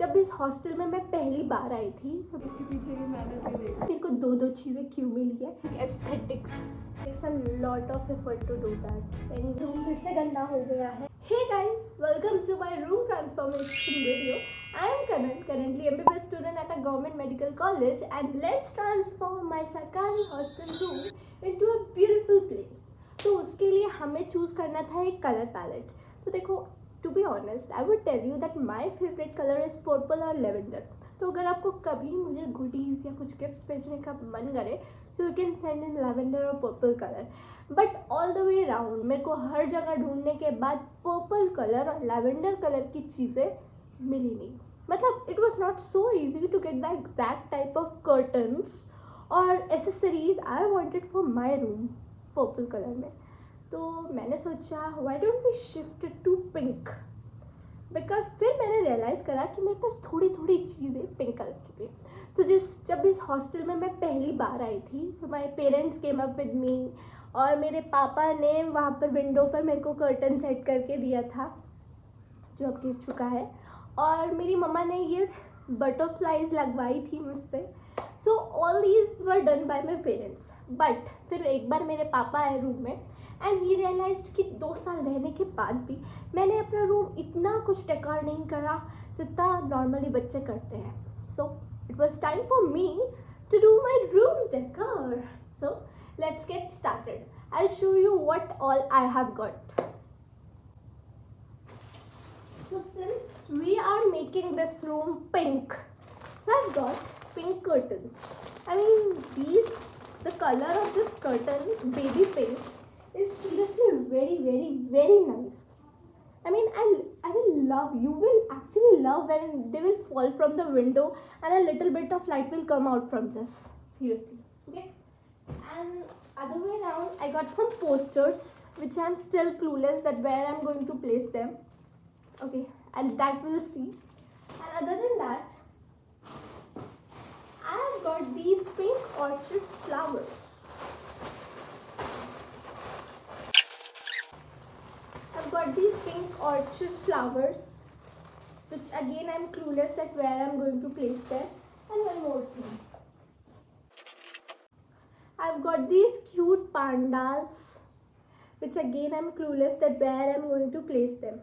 जब इस हॉस्टल में मैं पहली बार आई थी, सब इसके पीछे की मेहनत भी देखा। मेरे को दो चीज़ें क्यों मिली है, aesthetics, it's a lot of effort to do that. Any room फिर से गंदा हो गया है। Hey guys, welcome to my room transformation video. I am Kanan, currently MBBS student at a government medical college, and let's transform my सरकारी hostel room into a beautiful place. तो उसके लिए हमें चूज़ करना था एक कलर पैलेट। तो देखो, to be honest I would tell you that my favourite colour is purple और लेवेंडर। तो अगर आपको कभी मुझे गुडीज़ या कुछ गिफ्ट भेजने का मन करे, so you can send in lavender और purple colour. But all the way round मेरे को हर जगह ढूंढने के बाद पर्पल कलर और लेवेंडर कलर की चीज़ें मिली नहीं। मतलब it was not so easy to get the exact type of curtains और accessories I wanted for my room purple colour में। तो मैंने सोचा why don't we shift to pink, because फिर मैंने रियलाइज़ करा कि मेरे पास थोड़ी थोड़ी चीज़ें पिंक कलर की थी। तो जब इस हॉस्टल में मैं पहली बार आई थी, so my parents came up with me, और मेरे पापा ने वहाँ पर विंडो पर मेरे को कर्टन सेट करके दिया था जो अब गिर चुका है, और मेरी मम्मा ने ये बटरफ्लाइज लगवाई थी मुझसे। So all these were done by my parents. But फिर एक बार मेरे पापा आए रूम में एंड ही रियलाइज्ड कि 2 साल रहने के बाद भी मैंने अपना रूम इतना कुछ डेकोर नहीं करा जितना नॉर्मली बच्चे करते हैं। So it was time for me to do my room decor. So let's get started. I show you what all I have got. So since we are making this room pink, so I've got pink curtains. I mean, the color of this curtain, baby pink, is seriously very, very, very nice. I mean, I will love, you will actually love when they will fall from the window and a little bit of light will come out from this. Seriously. Okay. And other way around, I got some posters which I'm still clueless that where I'm going to place them. Okay, and that we'll see. And other than that, I have got these pink orchids flowers. I've got these pink orchid flowers, which again I'm clueless at where I'm going to place them. And one more thing, I've got these cute pandas, which again I'm clueless that where I'm going to place them.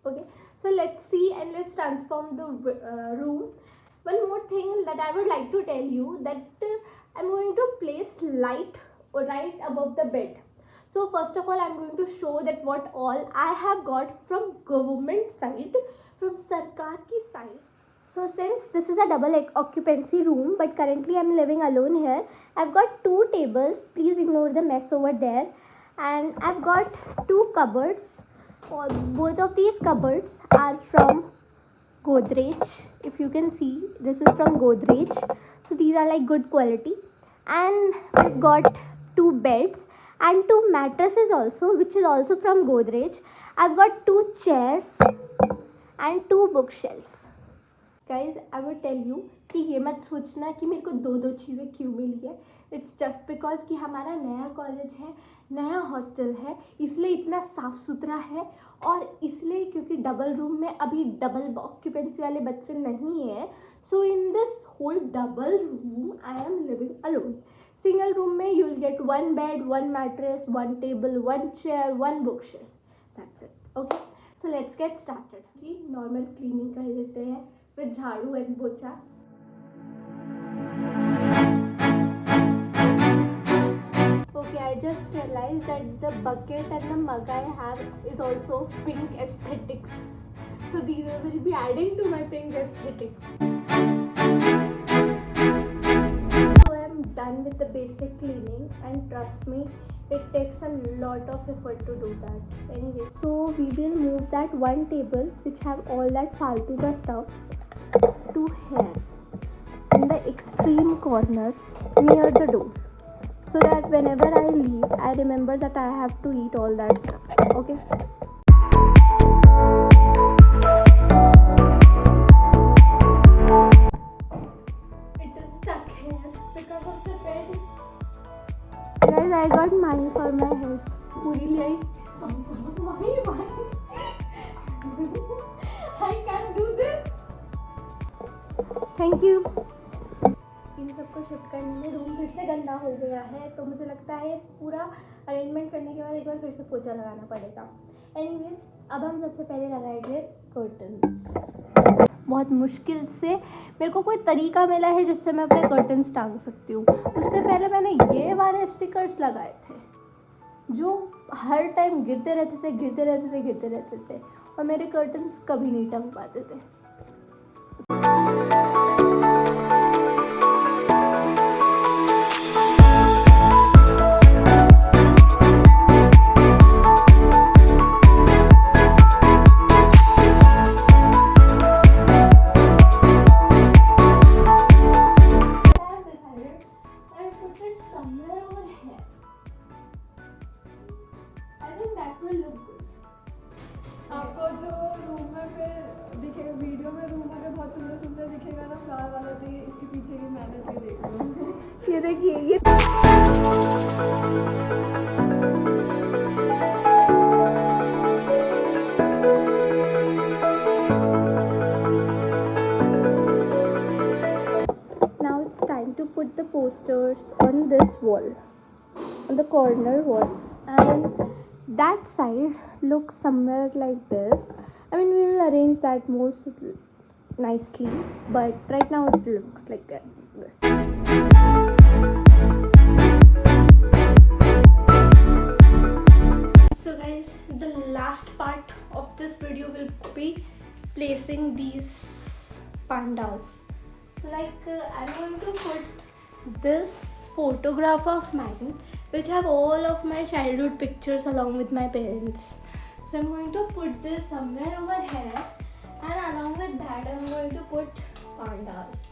Okay, so let's see and let's transform the room. One more thing that I would like to tell you, that I'm going to place light right above the bed. So first of all, I'm going to show that what all I have got from government side, from Sarkar ki side. So since this is a double occupancy room, but currently I'm living alone here, I've got 2 tables. Please ignore the mess over there. And I've got 2 cupboards. Both of these cupboards are from Godrej. If you can see, this is from Godrej. So these are like good quality. And we've got 2 beds and 2 mattresses also, which is also from Godrej. I've got 2 chairs and 2 bookshelves. Guys, I would tell you कि ये मत सोचना कि मेरे को 2 चीज़ें क्यों मिली है। इट्स जस्ट बिकॉज कि हमारा नया कॉलेज है, नया हॉस्टल है, इसलिए इतना साफ़ सुथरा है, और इसलिए क्योंकि डबल रूम में अभी डबल ऑक्यूपेंसी वाले बच्चे नहीं हैं। So in this whole double room I am living alone. Single room में you will get 1 bed, 1 mattress, 1 table, 1 chair, 1 book shelf, that's it. Okay, so let's get started. कि normal cleaning कर लेते हैं with झाड़ू and पोछा। Okay, I just realized that the bucket and the mug I have is also pink aesthetics. So these will be adding to my pink aesthetics. So I am done with the basic cleaning, and trust me, it takes a lot of effort to do that. Anyway, so we will move that 1 table which have all that faltu ka stuff to here in the extreme corner near the door, so that whenever I leave, I remember that I have to eat all that stuff. Okay. It is stuck here because of the bed. Guys, I got money for my head. पूरी लाई. I can't do this. Thank you. इन सबको shift करने में room फिर से गंदा हो गया है, तो मुझे लगता है इस पूरा अरेंजमेंट करने के बाद एक बार फिर से पोछा लगाना पड़ेगा। एनीवेज, अब हम सबसे पहले लगाएंगे कर्टन्स। बहुत मुश्किल से मेरे को कोई तरीका मिला है जिससे मैं अपने कर्टन्स टांग सकती हूँ। उससे पहले मैंने ये वाले स्टिकर्स लगाए थे जो हर टाइम गिरते रहते थे और मेरे कर्टन्स कभी नहीं टंग पाते थे। आपको जो रूम में फिर दिखे वीडियो में रूम अगर बहुत सुंदर सुंदर दिखेगा ना फ्लावर वाला, तो ये इसके पीछे की मेहनत भी देख लो। ये देखिए, ये now it's time to put the posters on this wall, on the corner wall, and that side looks somewhere like this. I mean, we will arrange that more nicely, but right now it looks like this. So guys, the last part of this video will be placing these pandas. I'm going to put this photograph of mine which have all of my childhood pictures along with my parents. So I'm going to put this somewhere over here, and along with that I'm going to put pandas.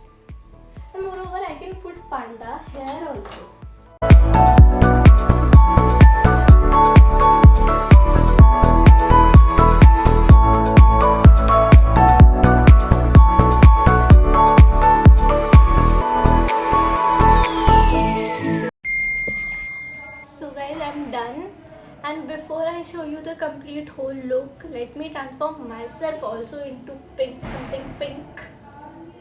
And moreover, I can put panda here also. So guys, I'm done, and before I show you the complete whole look, let me transform myself also into pink, something pink.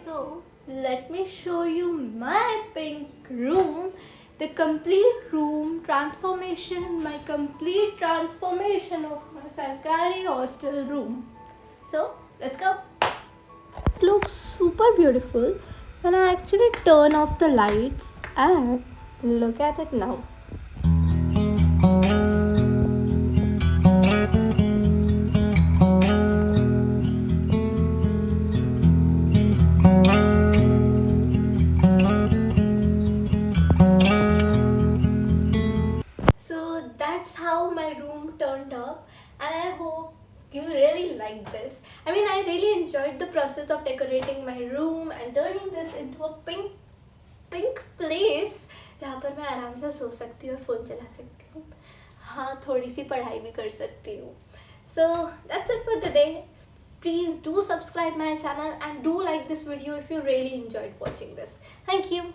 So let me show you my pink room, the complete room transformation, my complete transformation of my Sarkari hostel room. So let's go. It looks super beautiful when I actually turn off the lights, and look at it now. So that's how my room turned up, and I hope you really like this. I mean, I really enjoyed the process of decorating my room and turning this into a pink place जहाँ पर मैं आराम से सो सकती हूँ और phone चला सकती हूँ, हाँ थोड़ी सी पढ़ाई भी कर सकती हूँ. So that's it for today. Please do subscribe my channel and do like this video if you really enjoyed watching this. Thank you.